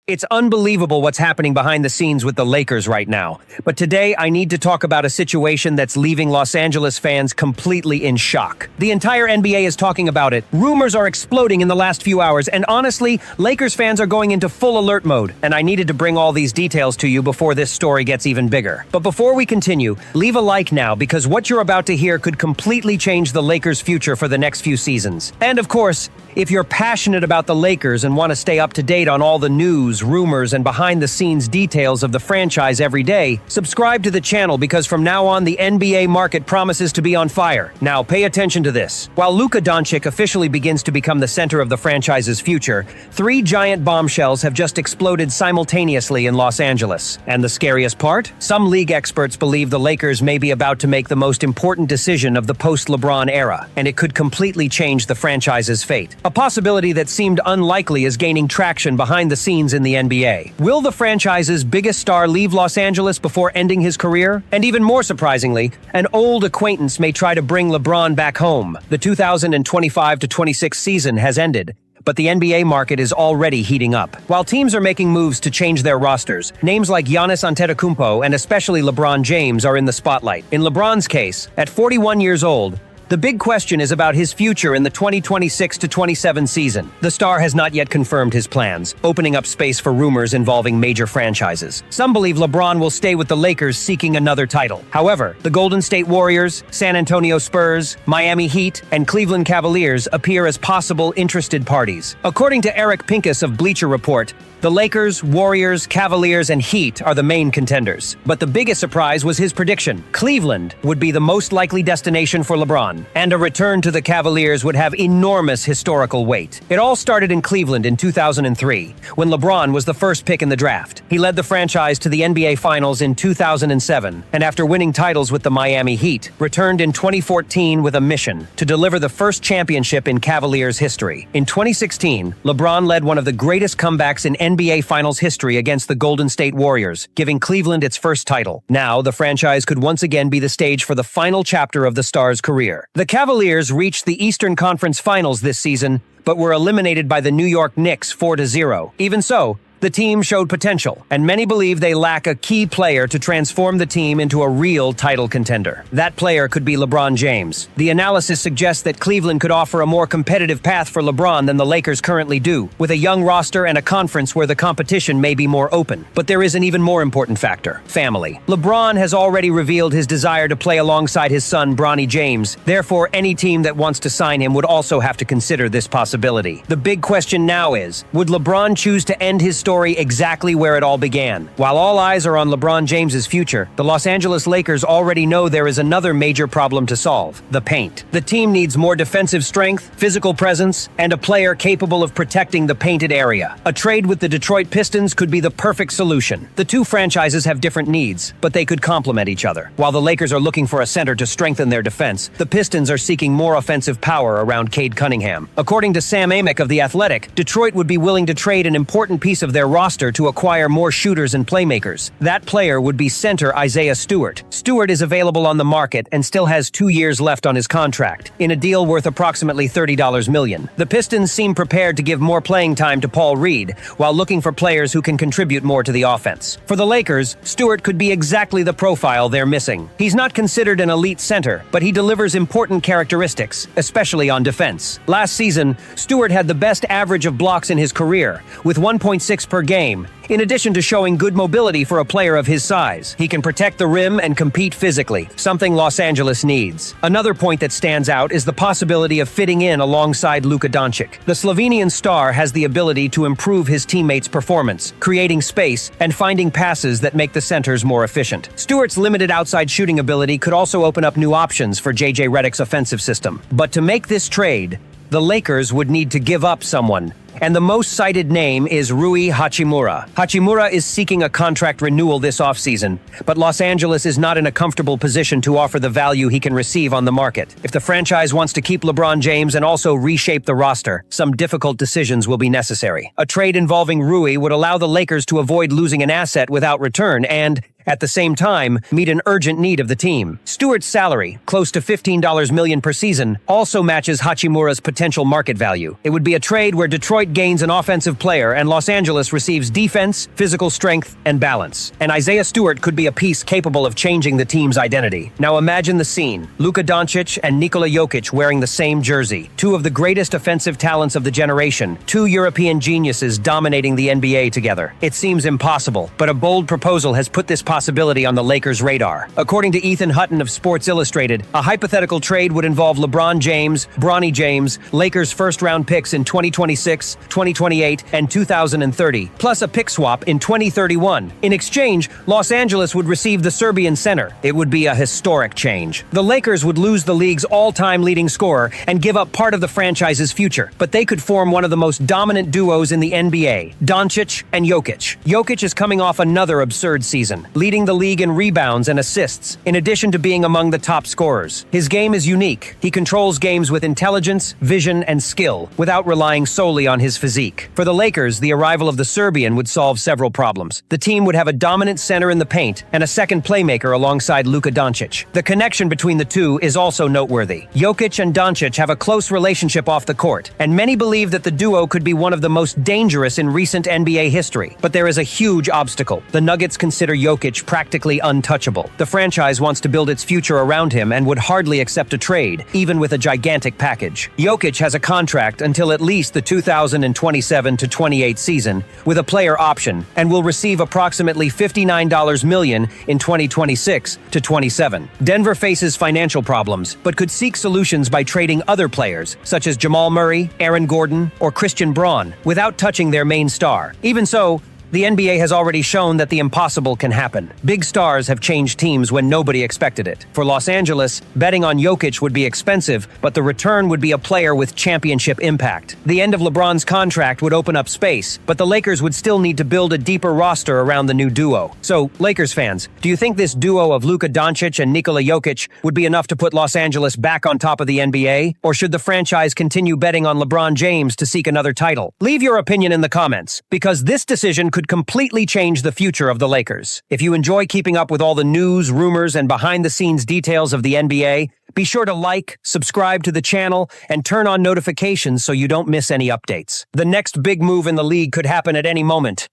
It's unbelievable what's happening behind the scenes with the Lakers right now. But today, I need to talk about a situation that's leaving Los Angeles fans completely in shock. The entire NBA is talking about it. Rumors are exploding in the last few hours, and honestly, Lakers fans are going into full alert mode. And I needed to bring all these details to you before this story gets even bigger. But before we continue, leave a like now because what you're about to hear could completely change the Lakers' future for the next few seasons. And of course, if you're passionate about the Lakers and want to stay up to date on all the news, rumors, and behind-the-scenes details of the franchise every day, subscribe to the channel because from now on the NBA market promises to be on fire. Now pay attention to this. While Luka Doncic officially begins to become the center of the franchise's future, three giant bombshells have just exploded simultaneously in Los Angeles. And the scariest part? Some league experts believe the Lakers may be about to make the most important decision of the post-LeBron era, and it could completely change the franchise's fate. A possibility that seemed unlikely is gaining traction behind the scenes in the NBA. Will the franchise's biggest star leave Los Angeles before ending his career? And even more surprisingly, an old acquaintance may try to bring LeBron back home. The 2025-26 season has ended, but the NBA market is already heating up. While teams are making moves to change their rosters, names like Giannis Antetokounmpo and especially LeBron James are in the spotlight. In LeBron's case, at 41 years old, the big question is about his future in the 2026-27 season. The star has not yet confirmed his plans, opening up space for rumors involving major franchises. Some believe LeBron will stay with the Lakers seeking another title. However, the Golden State Warriors, San Antonio Spurs, Miami Heat, and Cleveland Cavaliers appear as possible interested parties. According to Eric Pincus of Bleacher Report, the Lakers, Warriors, Cavaliers, and Heat are the main contenders. But the biggest surprise was his prediction. Cleveland would be the most likely destination for LeBron, and a return to the Cavaliers would have enormous historical weight. It all started in Cleveland in 2003, when LeBron was the first pick in the draft. He led the franchise to the NBA Finals in 2007, and after winning titles with the Miami Heat, returned in 2014 with a mission to deliver the first championship in Cavaliers history. In 2016, LeBron led one of the greatest comebacks in NBA Finals history against the Golden State Warriors, giving Cleveland its first title. Now, the franchise could once again be the stage for the final chapter of the star's career. The Cavaliers reached the Eastern Conference Finals this season, but were eliminated by the New York Knicks 4-0. Even so, the team showed potential, and many believe they lack a key player to transform the team into a real title contender. That player could be LeBron James. The analysis suggests that Cleveland could offer a more competitive path for LeBron than the Lakers currently do, with a young roster and a conference where the competition may be more open. But there is an even more important factor: family. LeBron has already revealed his desire to play alongside his son, Bronny James. Therefore, any team that wants to sign him would also have to consider this possibility. The big question now is, would LeBron choose to end his story exactly where it all began? While all eyes are on LeBron James's future, the Los Angeles Lakers already know there is another major problem to solve: the paint. The team needs more defensive strength, physical presence, and a player capable of protecting the painted area. A trade with the Detroit Pistons could be the perfect solution. The two franchises have different needs, but they could complement each other. While the Lakers are looking for a center to strengthen their defense, the Pistons are seeking more offensive power around Cade Cunningham. According to Sam Amick of The Athletic, Detroit would be willing to trade an important piece of their roster to acquire more shooters and playmakers. That player would be center Isaiah Stewart. Stewart is available on the market and still has 2 years left on his contract, in a deal worth approximately $30 million. The Pistons seem prepared to give more playing time to Paul Reed, while looking for players who can contribute more to the offense. For the Lakers, Stewart could be exactly the profile they're missing. He's not considered an elite center, but he delivers important characteristics, especially on defense. Last season, Stewart had the best average of blocks in his career, with 1.6 per game. In addition to showing good mobility for a player of his size, he can protect the rim and compete physically, something Los Angeles needs. Another point that stands out is the possibility of fitting in alongside Luka Doncic. The Slovenian star has the ability to improve his teammates' performance, creating space and finding passes that make the centers more efficient. Stewart's limited outside shooting ability could also open up new options for JJ Redick's offensive system. But to make this trade, the Lakers would need to give up someone, and the most cited name is Rui Hachimura. Hachimura is seeking a contract renewal this offseason, but Los Angeles is not in a comfortable position to offer the value he can receive on the market. If the franchise wants to keep LeBron James and also reshape the roster, some difficult decisions will be necessary. A trade involving Rui would allow the Lakers to avoid losing an asset without return and At the same time, meet an urgent need of the team. Stewart's salary, close to $15 million per season, also matches Hachimura's potential market value. It would be a trade where Detroit gains an offensive player and Los Angeles receives defense, physical strength, and balance. And Isaiah Stewart could be a piece capable of changing the team's identity. Now imagine the scene. Luka Doncic and Nikola Jokic wearing the same jersey. Two of the greatest offensive talents of the generation. Two European geniuses dominating the NBA together. It seems impossible, but a bold proposal has put this possibility on the Lakers' radar. According to Ethan Hutton of Sports Illustrated, a hypothetical trade would involve LeBron James, Bronny James, Lakers' first-round picks in 2026, 2028, and 2030, plus a pick swap in 2031. In exchange, Los Angeles would receive the Serbian center. It would be a historic change. The Lakers would lose the league's all-time leading scorer and give up part of the franchise's future, but they could form one of the most dominant duos in the NBA, Doncic and Jokic. Jokic is coming off another absurd season, leading the league in rebounds and assists, in addition to being among the top scorers. His game is unique. He controls games with intelligence, vision, and skill, without relying solely on his physique. For the Lakers, the arrival of the Serbian would solve several problems. The team would have a dominant center in the paint and a second playmaker alongside Luka Doncic. The connection between the two is also noteworthy. Jokic and Doncic have a close relationship off the court, and many believe that the duo could be one of the most dangerous in recent NBA history. But there is a huge obstacle. The Nuggets consider Jokic practically untouchable. The franchise wants to build its future around him and would hardly accept a trade, even with a gigantic package. Jokic has a contract until at least the 2027-28 season, with a player option, and will receive approximately $59 million in 2026-27. Denver faces financial problems, but could seek solutions by trading other players, such as Jamal Murray, Aaron Gordon, or Christian Braun, without touching their main star. Even so, the NBA has already shown that the impossible can happen. Big stars have changed teams when nobody expected it. For Los Angeles, betting on Jokic would be expensive, but the return would be a player with championship impact. The end of LeBron's contract would open up space, but the Lakers would still need to build a deeper roster around the new duo. So, Lakers fans, do you think this duo of Luka Doncic and Nikola Jokic would be enough to put Los Angeles back on top of the NBA? Or should the franchise continue betting on LeBron James to seek another title? Leave your opinion in the comments, because this decision could completely change the future of the Lakers. If you enjoy keeping up with all the news, rumors, and behind-the-scenes details of the NBA, be sure to like, subscribe to the channel, and turn on notifications so you don't miss any updates. The next big move in the league could happen at any moment.